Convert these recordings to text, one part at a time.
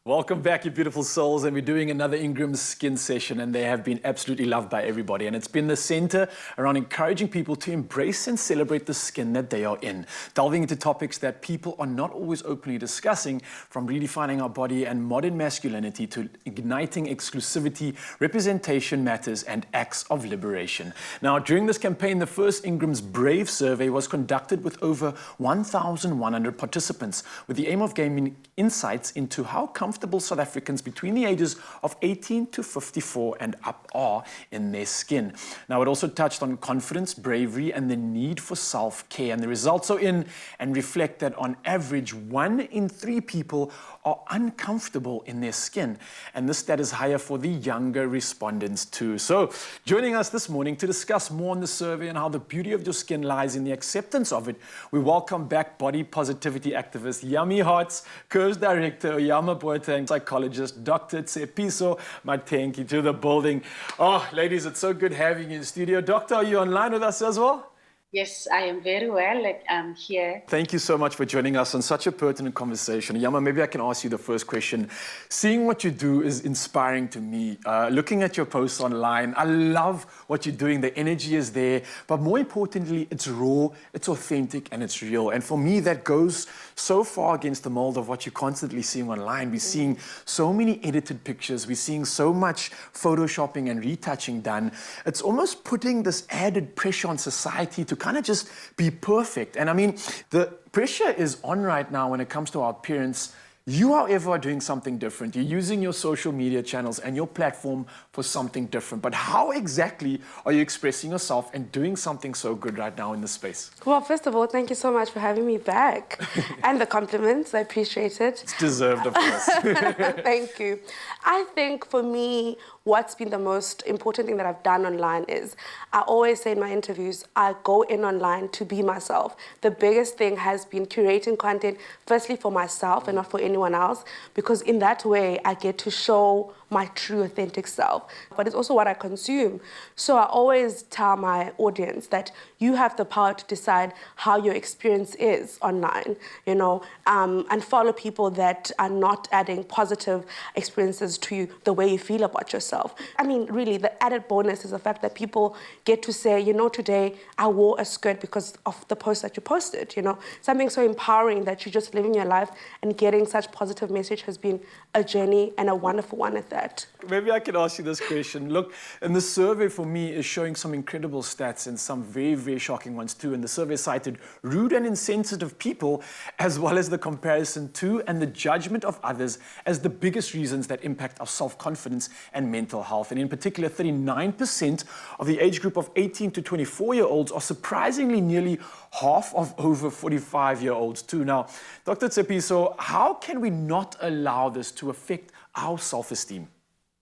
Welcome back, you beautiful souls, and we're doing another Ingram's Skin session, and they have been absolutely loved by everybody, and it's been the center around encouraging people to embrace and celebrate the skin that they are in, delving into topics that people are not always openly discussing, from redefining our body and modern masculinity to igniting exclusivity, representation matters, and acts of liberation. Now, during this campaign, the first Ingram's Brave survey was conducted with over 1,100 participants, with the aim of gaining insights into how comfortable South Africans between the ages of 18 to 54 and up are in their skin. Now, it also touched on confidence, bravery, and the need for self-care. And the results are in and reflect that on average, 1 in 3 people are uncomfortable in their skin. And this stat is higher for the younger respondents too. So, joining us this morning to discuss more on the survey and how the beauty of your skin lies in the acceptance of it, we welcome back body positivity activist, Yummy Hearts, Curves Director, Yama Boyta, and psychologist, Dr. Tsepiso Matenki, to the building. Oh, ladies, it's so good having you in studio. Doctor, are you online with us as well? Yes, I am very well. I'm here. Thank you so much for joining us on such a pertinent conversation. Yama, maybe I can ask you the first question. Seeing what you do is inspiring to me. Looking at your posts online, I love what you're doing. The energy is there. But more importantly, it's raw, it's authentic, and it's real. And for me, that goes so far against the mold of what you're constantly seeing online. We're seeing so many edited pictures. We're seeing so much photoshopping and retouching done. It's almost putting this added pressure on society to kind of just be perfect. And I mean, the pressure is on right now when it comes to our appearance. You, however, are doing something different. You're using your social media channels and your platform for something different. But how exactly are you expressing yourself and doing something so good right now in this space? Well, first of all, thank you so much for having me back. And the compliments, I appreciate it. It's deserved, of course. Thank you. I think for me, what's been the most important thing that I've done online is, I always say in my interviews, I go in online to be myself. The biggest thing has been curating content, firstly for myself and not for anyone else, because in that way I get to show my true authentic self, but it's also what I consume. So I always tell my audience that you have the power to decide how your experience is online, you know, and follow people that are not adding positive experiences to you, the way you feel about yourself. I mean, really, the added bonus is the fact that people get to say, you know, today I wore a skirt because of the post that you posted, you know. Something so empowering that you're just living your life, and getting such positive message has been a journey, and a wonderful one at that. Maybe I can ask you this question. Look, and the survey for me is showing some incredible stats and some very, very shocking ones too. And the survey cited rude and insensitive people, as well as the comparison to and the judgment of others as the biggest reasons that impact our self-confidence and mental health. And in particular, 39% of the age group of 18 to 24-year-olds are surprisingly nearly half of over 45-year-olds too. Now, Dr. Tsepiso, how can we not allow this to affect our self-esteem?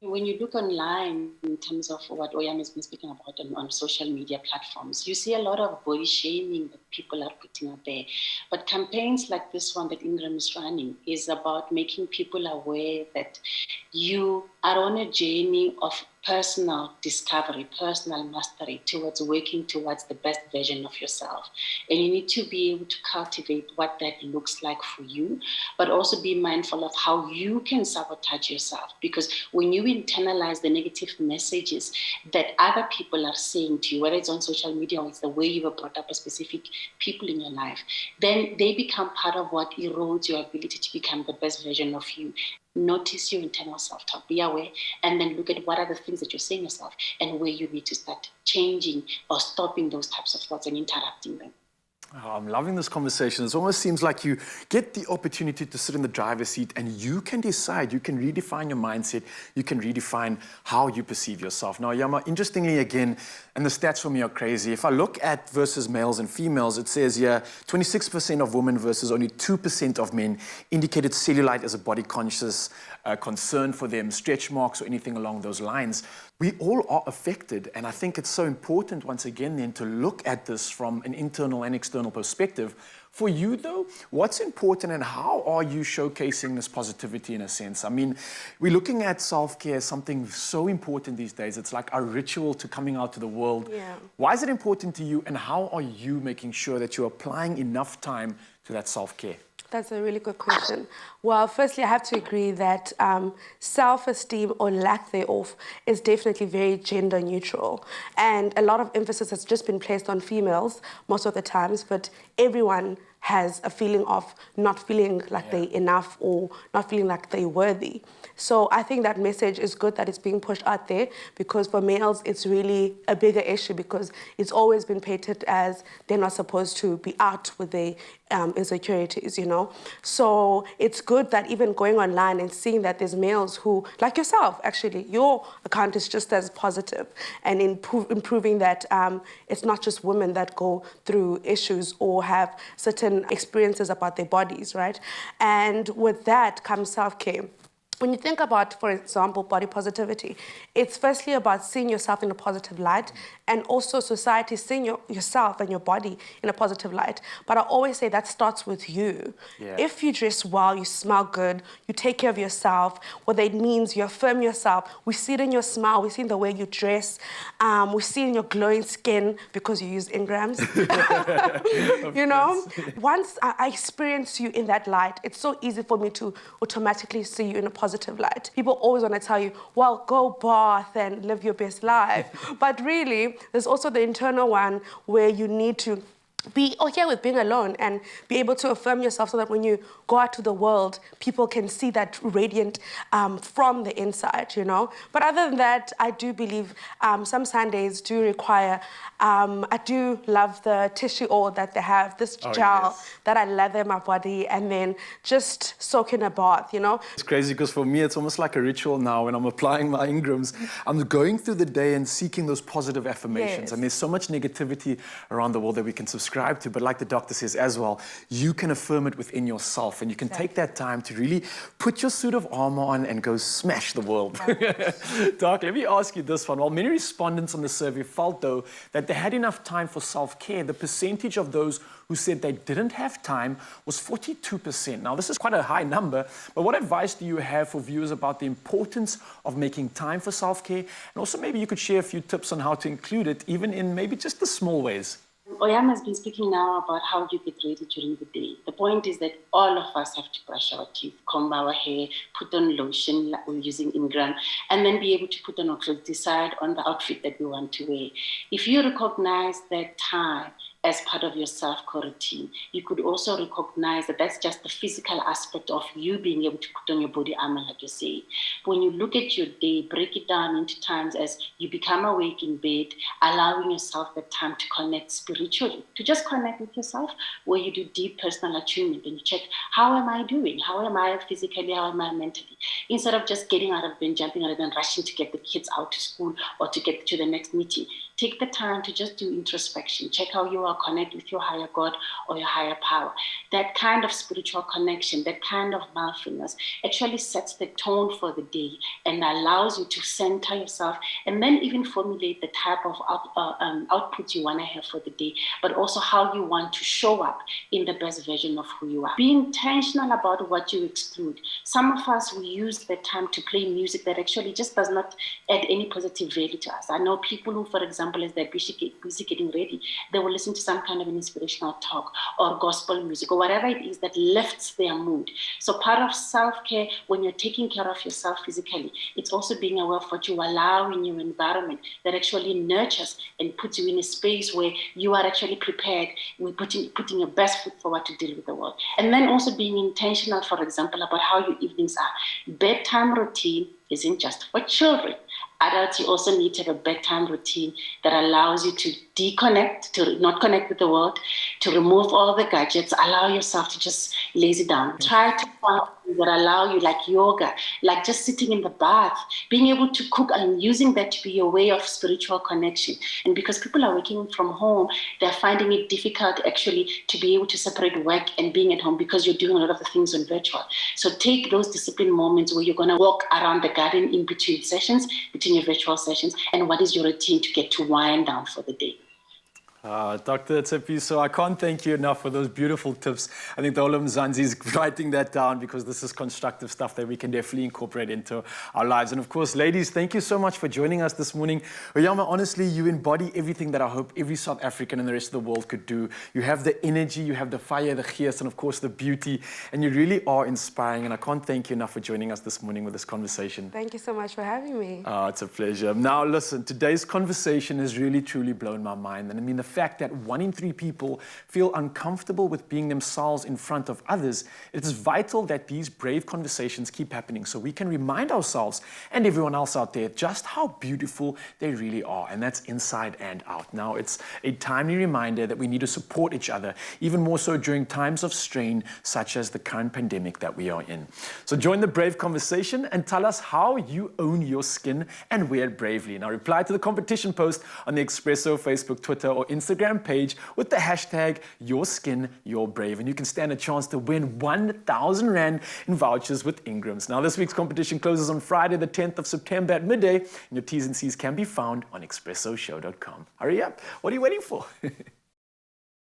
When you look online in terms of what Oyam has been speaking about on social media platforms, you see a lot of body shaming that people are putting out there. But campaigns like this one that Ingram is running is about making people aware that you are on a journey of personal discovery, personal mastery towards working towards the best version of yourself. And you need to be able to cultivate what that looks like for you, but also be mindful of how you can sabotage yourself. Because when you internalize the negative messages that other people are saying to you, whether it's on social media or it's the way you were brought up by specific people in your life, then they become part of what erodes your ability to become the best version of you. Notice your internal self-talk, be aware, and then look at what are the things that you're saying yourself and where you need to start changing or stopping those types of thoughts and interrupting them. Oh, I'm loving this conversation. It almost seems like you get the opportunity to sit in the driver's seat and you can decide, you can redefine your mindset, you can redefine how you perceive yourself. Now, Yama, interestingly again, and the stats for me are crazy. If I look at versus males and females, it says here 26% of women versus only 2% of men indicated cellulite as a body conscious concern for them, stretch marks or anything along those lines. We all are affected, and I think it's so important once again then to look at this from an internal and external perspective. For you though, what's important and how are you showcasing this positivity in a sense? I mean, we're looking at self-care as something so important these days. It's like a ritual to coming out to the world. Yeah. Why is it important to you, and how are you making sure that you're applying enough time to that self-care? That's a really good question. Well, firstly, I have to agree that self-esteem or lack thereof is definitely very gender neutral. And a lot of emphasis has just been placed on females most of the times, but everyone has a feeling of not feeling like they're enough or not feeling like they're worthy. So I think that message is good that it's being pushed out there, because for males, it's really a bigger issue because it's always been painted as they're not supposed to be out with their insecurities, you know? So it's good that even going online and seeing that there's males who, like yourself, actually, your account is just as positive and improving that it's not just women that go through issues or have certain experiences about their bodies, right? And with that comes self-care. When you think about, for example, body positivity, it's firstly about seeing yourself in a positive light, and also society seeing yourself and your body in a positive light. But I always say that starts with you. Yeah. If you dress well, you smell good, you take care of yourself, whether it means you affirm yourself, we see it in your smile, we see it in the way you dress, we see it in your glowing skin because you use Ingrams. You know, once I experience you in that light, it's so easy for me to automatically see you in a positive light. People always want to tell you, well, go bath and live your best life. But really, there's also the internal one where you need to be okay with being alone and be able to affirm yourself so that when you go out to the world, people can see that radiant from the inside, you know? But other than that, I do believe some Sundays do require, I do love the tissue oil that they have, this gel that I lather in my body and then just soak in a bath, you know? It's crazy because for me, it's almost like a ritual now when I'm applying my Ingrams. I'm going through the day and seeking those positive affirmations. Yes. And there's so much negativity around the world that we can subscribe to. But like the doctor says as well, you can affirm it within yourself. And you can take that time to really put your suit of armor on and go smash the world. Doc, let me ask you this one. While many respondents on the survey felt, though, that they had enough time for self-care, the percentage of those who said they didn't have time was 42%. Now, this is quite a high number, but what advice do you have for viewers about the importance of making time for self-care? And also maybe you could share a few tips on how to include it, even in maybe just the small ways. Oyam has been speaking now about how you get ready during the day. The point is that all of us have to brush our teeth, comb our hair, put on lotion, like we're using Ingram, and then be able to put on our clothes, decide on the outfit that we want to wear. If you recognize that time as part of your self-care routine, you could also recognize that that's just the physical aspect of you being able to put on your body armor, like you say. When you look at your day, break it down into times as you become awake in bed, allowing yourself the time to connect spiritually, to just connect with yourself, where you do deep personal attunement and you check, how am I doing? How am I physically? How am I mentally? Instead of just getting out of bed, jumping out of bed and rushing to get the kids out to school or to get to the next meeting, take the time to just do introspection, check how you are connected with your higher God or your higher power. That kind of spiritual connection, that kind of mindfulness actually sets the tone for the day and allows you to center yourself and then even formulate the type of output you want to have for the day, but also how you want to show up in the best version of who you are. Be intentional about what you exclude. Some of us, we use the time to play music that actually just does not add any positive value to us. I know people who, for example, as they're busy getting ready, they will listen to some kind of an inspirational talk or gospel music or whatever it is that lifts their mood. So part of self-care, when you're taking care of yourself physically, it's also being aware of what you allow in your environment that actually nurtures and puts you in a space where you are actually prepared with putting your best foot forward to deal with the world. And then also being intentional, for example, about how your evenings are. Bedtime routine isn't just for children. Adults, you also need to have a bedtime routine that allows you to deconnect, to not connect with the world, to remove all the gadgets, allow yourself to just lazy down. Try to find things that allow you, like yoga, like just sitting in the bath, being able to cook and using that to be your way of spiritual connection. And because people are working from home, they're finding it difficult actually to be able to separate work and being at home because you're doing a lot of the things on virtual. So take those disciplined moments where you're going to walk around the garden in between sessions, between your virtual sessions, and what is your routine to get to wind down for the day. Dr. Tsepiso, I can't thank you enough for those beautiful tips. I think the whole of Mzansi is writing that down because this is constructive stuff that we can definitely incorporate into our lives. And of course, ladies, thank you so much for joining us this morning. Oyama, honestly, you embody everything that I hope every South African and the rest of the world could do. You have the energy, you have the fire, the gees, and of course the beauty, and you really are inspiring. And I can't thank you enough for joining us this morning with this conversation. Thank you so much for having me. It's a pleasure. Now, listen, today's conversation has really, truly blown my mind. And I mean, the fact that 1 in 3 people feel uncomfortable with being themselves in front of others, it is vital that these brave conversations keep happening so we can remind ourselves and everyone else out there just how beautiful they really are. And that's inside and out. Now, it's a timely reminder that we need to support each other, even more so during times of strain, such as the current pandemic that we are in. So join the brave conversation and tell us how you own your skin and wear it bravely. Now, reply to the competition post on the Expresso Facebook, Twitter, or Instagram page with the hashtag #YourSkinYourBrave, and you can stand a chance to win 1,000 Rand in vouchers with Ingrams. Now, this week's competition closes on Friday, the 10th of September at midday, and your T's and C's can be found on expressoshow.com. Hurry up. What are you waiting for?